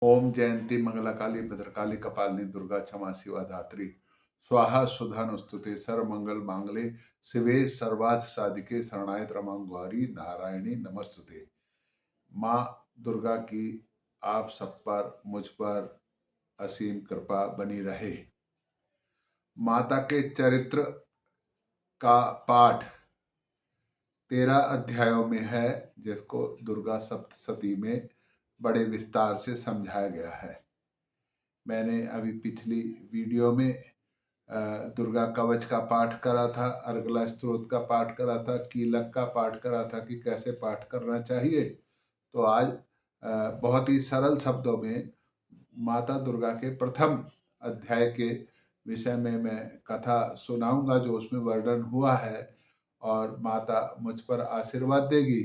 ओम जयंती मंगलाकाली भद्रकाली कपालिनी दुर्गा क्षमा शिवा धात्री स्वाहा सुधा नुस्तुते सर्वमंगल मांगले शिवे सर्वार्थ साधिके शरणाय त्र्यंबके गौरी नारायणी नमस्तुते। माँ दुर्गा की आप सब पर मुझ पर असीम कृपा बनी रहे। माता के चरित्र का पाठ 13 अध्यायों में है, जिसको दुर्गा सप्तशती में बड़े विस्तार से समझाया गया है। मैंने अभी पिछली वीडियो में दुर्गा कवच का पाठ करा था, अर्गला स्तोत्र का पाठ करा था, कीलक का पाठ करा था कि कैसे पाठ करना चाहिए। तो आज बहुत ही सरल शब्दों में माता दुर्गा के प्रथम अध्याय के विषय में मैं कथा सुनाऊंगा, जो उसमें वर्णन हुआ है, और माता मुझ पर आशीर्वाद देगी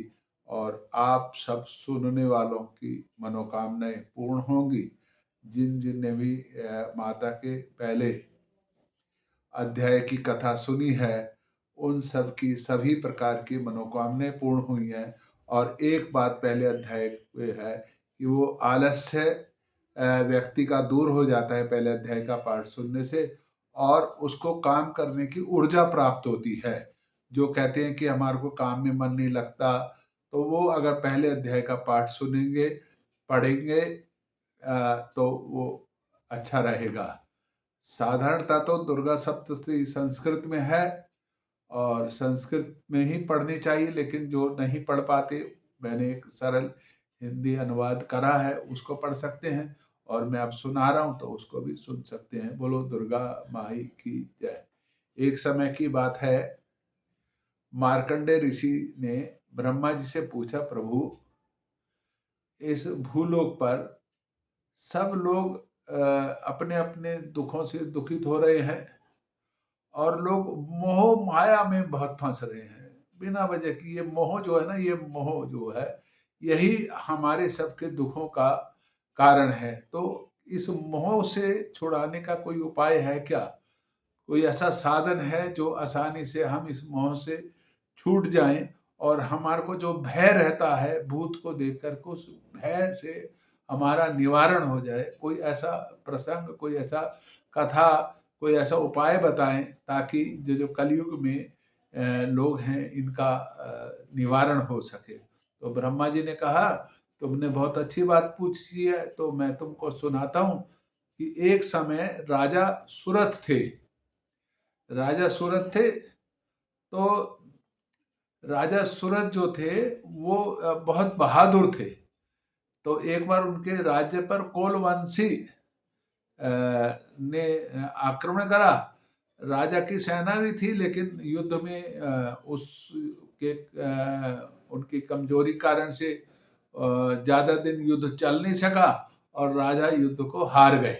और आप सब सुनने वालों की मनोकामनाएं पूर्ण होंगी। जिन जिन ने भी माता के पहले अध्याय की कथा सुनी है, उन सब की सभी प्रकार की मनोकामनाएं पूर्ण हुई हैं। और एक बात पहले अध्याय में है कि वो आलस्य व्यक्ति का दूर हो जाता है पहले अध्याय का पाठ सुनने से, और उसको काम करने की ऊर्जा प्राप्त होती है। जो कहते हैं कि हमारे को काम में मन नहीं लगता, तो वो अगर पहले अध्याय का पाठ सुनेंगे, पढ़ेंगे, तो वो अच्छा रहेगा। साधारणतः तो दुर्गा सप्तशती संस्कृत में है और संस्कृत में ही पढ़नी चाहिए, लेकिन जो नहीं पढ़ पाते, मैंने एक सरल हिंदी अनुवाद करा है, उसको पढ़ सकते हैं, और मैं अब सुना रहा हूँ तो उसको भी सुन सकते हैं। बोलो दुर्गा माई की जय। एक समय की बात है, मार्कंडेय ऋषि ने ब्रह्मा जी से पूछा, प्रभु, इस भूलोक पर सब लोग अपने अपने दुखों से दुखित हो रहे हैं और लोग मोह माया में बहुत फंस रहे हैं बिना वजह की। ये मोह जो है ना, ये मोह जो है, यही हमारे सबके दुखों का कारण है। तो इस मोह से छुड़ाने का कोई उपाय है क्या? कोई ऐसा साधन है जो आसानी से हम इस मोह से छूट जाएं और हमारे को जो भय रहता है भूत को देख कर, उस भय से हमारा निवारण हो जाए? कोई ऐसा प्रसंग, कोई ऐसा कथा, कोई ऐसा उपाय बताएं ताकि जो जो कलयुग में लोग हैं, इनका निवारण हो सके। तो ब्रह्मा जी ने कहा, तुमने बहुत अच्छी बात पूछी है, तो मैं तुमको सुनाता हूँ कि एक समय राजा सुरथ थे। राजा सूरत थे, तो राजा सूरत जो थे वो बहुत बहादुर थे। तो एक बार उनके राज्य पर कोलवंशी ने आक्रमण करा। राजा की सेना भी थी, लेकिन युद्ध में उसके उनकी कमजोरी कारण से ज़्यादा दिन युद्ध चल नहीं सका और राजा युद्ध को हार गए।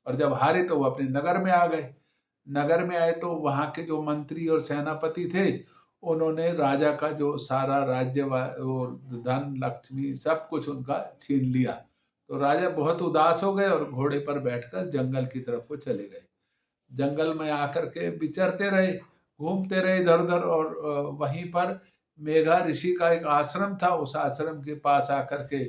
और जब हारे तो वो अपने नगर में आ गए। नगर में आए तो वहाँ के जो मंत्री और सेनापति थे, उन्होंने राजा का जो सारा राज्य और धन लक्ष्मी सब कुछ उनका छीन लिया। तो राजा बहुत उदास हो गए और घोड़े पर बैठकर जंगल की तरफ को चले गए। जंगल में आकर के विचरते रहे, घूमते रहे इधर उधर, और वहीं पर मेघा ऋषि का एक आश्रम था। उस आश्रम के पास आकर के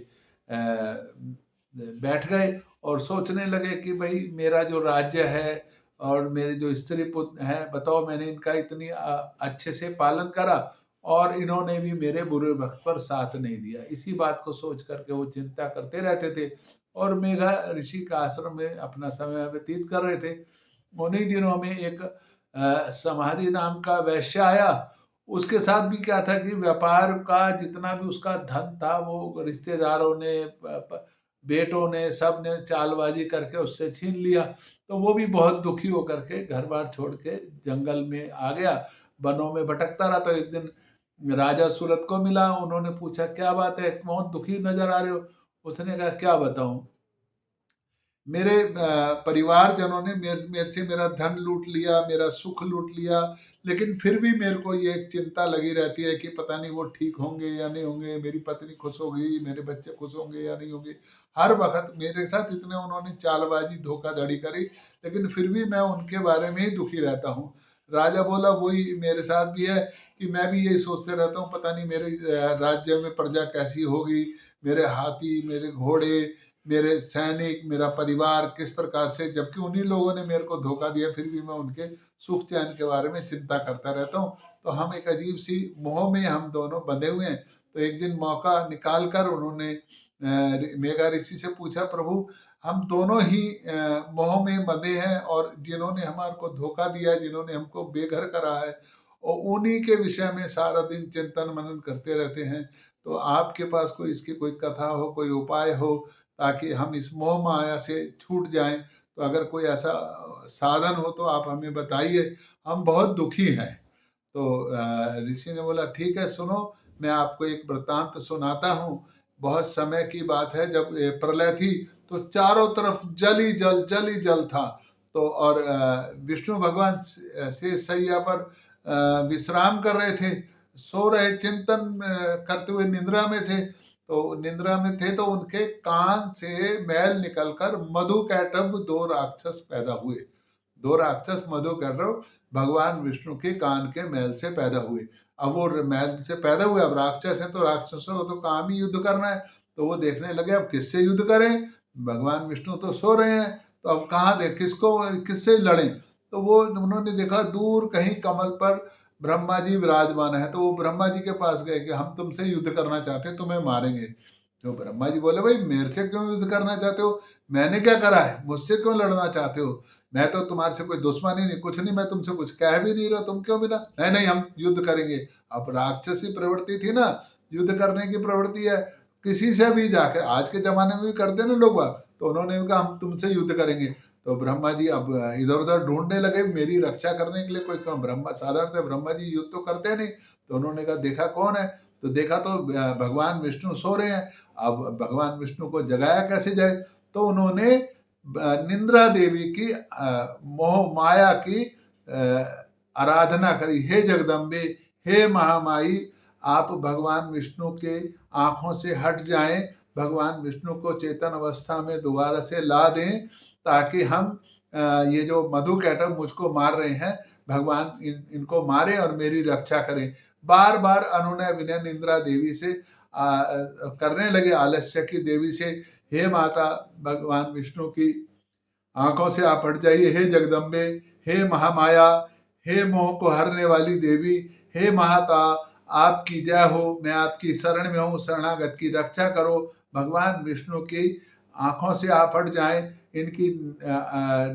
बैठ गए और सोचने लगे कि भाई, मेरा जो राज्य है और मेरे जो स्त्री पुत्र हैं, बताओ, मैंने इनका इतनी अच्छे से पालन करा और इन्होंने भी मेरे बुरे वक्त पर साथ नहीं दिया। इसी बात को सोच करके वो चिंता करते रहते थे और मेघा ऋषि का आश्रम में अपना समय व्यतीत कर रहे थे। उन्हीं दिनों में एक समाधि नाम का वैश्य आया। उसके साथ भी क्या था कि व्यापार का जितना भी उसका धन था, वो रिश्तेदारों ने, बेटों ने, सब ने चालबाजी करके उससे छीन लिया। तो वो भी बहुत दुखी होकर के घर बार छोड़ के जंगल में आ गया, वनों में भटकता रहा। तो एक दिन राजा सूरत को मिला। उन्होंने पूछा, क्या बात है, बहुत दुखी नजर आ रहे हो? उसने कहा, क्या बताऊं, मेरे परिवारजनों ने मेरे से मेरा धन लूट लिया, मेरा सुख लूट लिया, लेकिन फिर भी मेरे को ये एक चिंता लगी रहती है कि पता नहीं वो ठीक होंगे या नहीं होंगे, मेरी पत्नी खुश होगी, मेरे बच्चे खुश होंगे या नहीं होंगे। हर वक्त मेरे साथ इतने उन्होंने चालबाजी धोखाधड़ी करी, लेकिन फिर भी मैं उनके बारे में ही दुखी रहता हूँ। राजा बोला, वही मेरे साथ भी है कि मैं भी यही सोचते रहता हूँ, पता नहीं मेरे राज्य में प्रजा कैसी होगी, मेरे हाथी, मेरे घोड़े, मेरे सैनिक, मेरा परिवार किस प्रकार से, जबकि उन्हीं लोगों ने मेरे को धोखा दिया, फिर भी मैं उनके सुख चैन के बारे में चिंता करता रहता हूँ। तो हम एक अजीब सी मोह में हम दोनों बंधे हुए हैं। तो एक दिन मौका निकाल कर उन्होंने मेघा ऋषि से पूछा, प्रभु हम दोनों ही मोह में बंधे हैं, और जिन्होंने हमारे को धोखा दिया, जिन्होंने हमको बेघर करा है, और उन्हीं के विषय में सारा दिन चिंतन मनन करते रहते हैं। तो आपके पास कोई इसकी कोई कथा हो, कोई उपाय हो, ताकि हम इस मोह माया से छूट जाएं? तो अगर कोई ऐसा साधन हो तो आप हमें बताइए, हम बहुत दुखी हैं। तो ऋषि ने बोला, ठीक है, सुनो, मैं आपको एक वृत्तांत सुनाता हूँ। बहुत समय की बात है, जब प्रलय थी, तो चारों तरफ जल ही जल था। तो और विष्णु भगवान से सैया पर विश्राम कर रहे थे, सो रहे, चिंतन करते हुए निद्रा में थे। तो निद्रा में थे तो उनके कान से मैल निकलकर मधुकैटभ दो राक्षस पैदा हुए। दो राक्षस मधुकैटभ भगवान विष्णु के कान के मैल से पैदा हुए। अब वो मैल से पैदा हुए, अब राक्षस है तो राक्षसों को तो काम ही युद्ध करना है। तो वो देखने लगे अब किससे युद्ध करें, भगवान विष्णु तो सो रहे हैं, तो अब कहाँ दे, किसको, किससे लड़ें। तो वो उन्होंने देखा दूर कहीं कमल पर ब्रह्मा जी विराजमान है। तो वो ब्रह्मा जी के पास गए कि हम तुमसे युद्ध करना चाहते हैं, तुम्हें मारेंगे। तो ब्रह्मा जी बोले, भाई मेरे से क्यों युद्ध करना चाहते हो, मैंने क्या करा है, मुझसे क्यों लड़ना चाहते हो, मैं तो तुम्हारे से कोई दुश्मनी नहीं, कुछ नहीं, मैं तुमसे कुछ कह भी नहीं रहा, तुम क्यों मिला, नहीं नहीं हम युद्ध करेंगे। अब राक्षसी प्रवृत्ति थी ना, युद्ध करने की प्रवृत्ति है, किसी से भी जाकर, आज के जमाने में भी करते ना लोग बाग, तो उन्होंने भी कहा हम तुमसे युद्ध करेंगे। तो ब्रह्मा जी अब इधर उधर ढूंढने लगे मेरी रक्षा करने के लिए कोई क्यों, ब्रह्मा साधारण थे, ब्रह्मा जी युद्ध तो करते नहीं। तो उन्होंने कहा देखा कौन है, तो देखा तो भगवान विष्णु सो रहे हैं। अब भगवान विष्णु को जगाया कैसे जाए, तो उन्होंने निंद्रा देवी की मोह माया की आराधना करी, हे जगदम्बे, हे महामाई, आप भगवान विष्णु के आंखों से हट जाएं, भगवान विष्णु को चेतन अवस्था में दोबारा से ला दें, ताकि हम ये जो मधुकैटभ मुझको मार रहे हैं, भगवान इनको मारे और मेरी रक्षा करें। बार बार अनुनय विनय निंद्रा देवी से करने लगे, आलस्य की देवी से, हे माता भगवान विष्णु की आंखों से आप हट जाइए, हे जगदम्बे, हे महामाया, हे मोह को हरने वाली देवी, हे महाता, आपकी जय हो, मैं आपकी शरण में हूँ, शरणागत की रक्षा करो। भगवान विष्णु की आंखों से आप हट जाएं, इनकी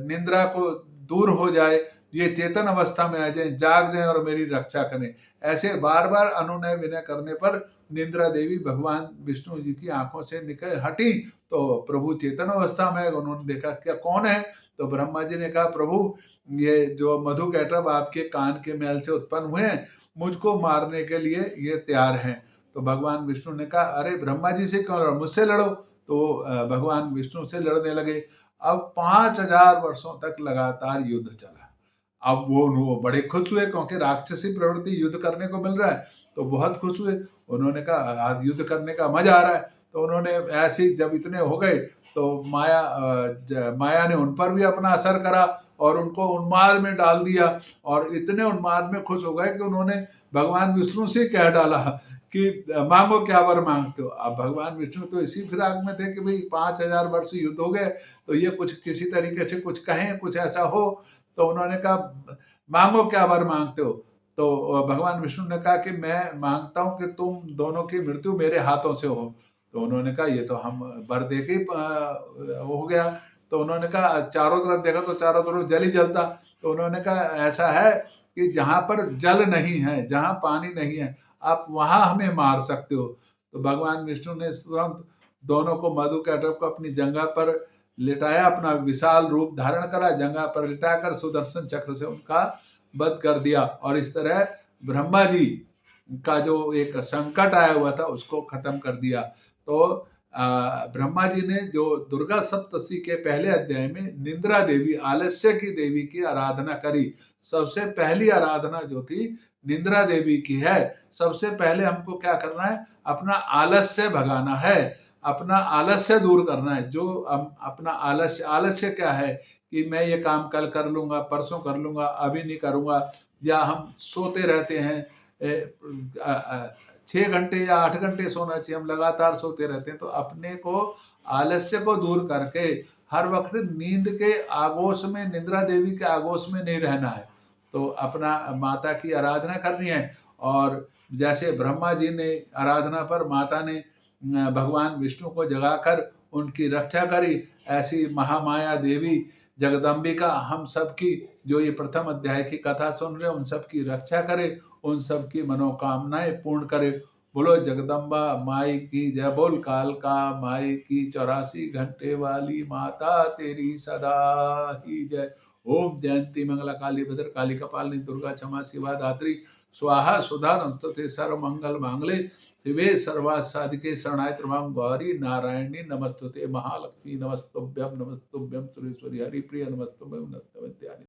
निंद्रा को दूर हो जाए, ये चेतन अवस्था में आ जाए, जाग जाएं और मेरी रक्षा करें। ऐसे बार बार अनुनय विनय करने पर निंद्रा देवी भगवान विष्णु जी की आंखों से निकल हटी। तो प्रभु चेतन अवस्था में, उन्होंने देखा क्या कौन है, तो ब्रह्मा जी ने कहा, प्रभु ये जो मधुकैटभ आपके कान के मैल से उत्पन्न हुए हैं, मुझको मारने के लिए ये तैयार हैं। तो भगवान विष्णु ने कहा, अरे ब्रह्मा जी से क्यों लड़ो, मुझसे लड़ो। तो भगवान विष्णु से लड़ने लगे। अब 5000 वर्षों तक लगातार युद्ध चला। अब वो बड़े खुश हुए, क्योंकि राक्षसी प्रवृत्ति युद्ध करने को मिल रहा है, तो बहुत खुश हुए। उन्होंने कहा आज युद्ध करने का मजा आ रहा है। तो उन्होंने ऐसे ही जब इतने हो गए, तो माया ने उन पर भी अपना असर करा और उनको उन्माद में डाल दिया, और इतने उन्माद में खुश हो गए कि उन्होंने भगवान विष्णु से कह डाला कि मांगो क्या वर मांगते हो। अब भगवान विष्णु तो इसी फिराक में थे कि भाई 5000 वर्ष युद्ध हो गए, तो ये कुछ किसी तरीके से कुछ कहें, कुछ ऐसा हो। तो उन्होंने कहा मांगो क्या वर मांगते हो। तो भगवान विष्णु ने कहा कि मैं मांगता हूं कि तुम दोनों की मृत्यु मेरे हाथों से हो। तो उन्होंने कहा ये तो हम वर दे के हो गया। तो उन्होंने कहा चारों तरफ देखा तो चारों तरफ जल ही जलता। तो उन्होंने कहा ऐसा है कि जहां पर जल नहीं है, जहां पानी नहीं है, आप वहां हमें मार सकते हो। तो भगवान विष्णु ने तुरंत दोनों को मधुकैटभ को अपनी जंघा पर लिटाया, अपना विशाल रूप धारण करा, जंघा पर लिटाकर सुदर्शन चक्र से उनका वध कर दिया, और इस तरह ब्रह्मा जी का जो एक संकट आया हुआ था उसको खत्म कर दिया। तो ब्रह्मा जी ने जो दुर्गा सप्तशी के पहले अध्याय में निंद्रा देवी, आलस्य की देवी की आराधना करी। सबसे पहली आराधना जो थी निंद्रा देवी की है। सबसे पहले हमको क्या करना है, अपना आलस्य भगाना है, अपना आलस्य दूर करना है। जो अपना आलस्य, आलस्य क्या है कि मैं ये काम कल कर लूंगा, परसों कर लूंगा, अभी नहीं करूंगा, या हम सोते रहते हैं 6 घंटे या 8 घंटे सोना चाहिए, हम लगातार सोते रहते हैं। तो अपने को आलस्य को दूर करके हर वक्त नींद के आगोश में, निद्रा देवी के आगोश में नहीं रहना है। तो अपना माता की आराधना करनी है। और जैसे ब्रह्मा जी ने आराधना पर माता ने भगवान विष्णु को जगाकर उनकी रक्षा करी, ऐसी महामाया देवी जगदम्बिका हम सबकी, जो ये प्रथम अध्याय की कथा सुन रहे हैं, उन सबकी रक्षा करे, उन सबकी मनोकामनाएं पूर्ण करे। बोलो जगदम्बा माई की जय, बोल कालका माई की 84 घंटे वाली माता तेरी सदा ही जय। ओम जयंती मंगला काली भद्र काली कपालिनी दुर्गा क्षमा शिवा धात्री स्वाहा सुधा नमस्तुते सर्व मंगल मांगले शिवे सर्वार्थ साधिके शरणाय त्र्यंबके गौरी नारायणी नमस्तुते महालक्ष्मी नमस्तुभ्यं सुरेश्वरी हरिप्रिय नमस्तुभ्यं नमस्ते।